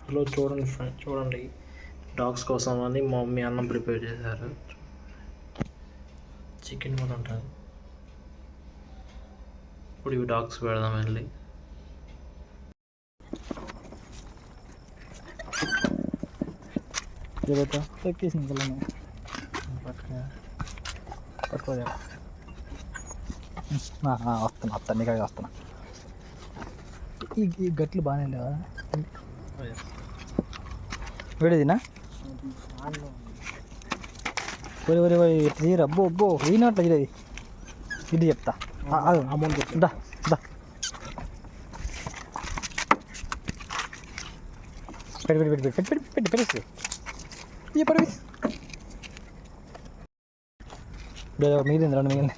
Hello చూడండి friend, చూడండి dogs కోసం అని మా మమ్మీ అన్నం ప్రిపేర్ చేశారు. చికెన్ కూడా ఉంటుంది. ఇప్పుడు ఇవి డాగ్స్ పెడదాం వెళ్ళి. ఎక్కేసింది పిల్లని పట్టుకోదా వస్తున్నా నీకాడికి వస్తున్నా. ఈ గట్లు బాగానే లేవా వేడేదినా ఒరే ఒరే ఒరే ఎట్లా చేయరు అబ్బో అబ్బో అయినట్ల చేయలేదు. ఇది చెప్తా అమౌంట్ దా దా పెట్టి పెట్టి పెట్టి పెట్టి పెట్టి పెట్టి పెట్టి పడి మీద 2 మిగిలింది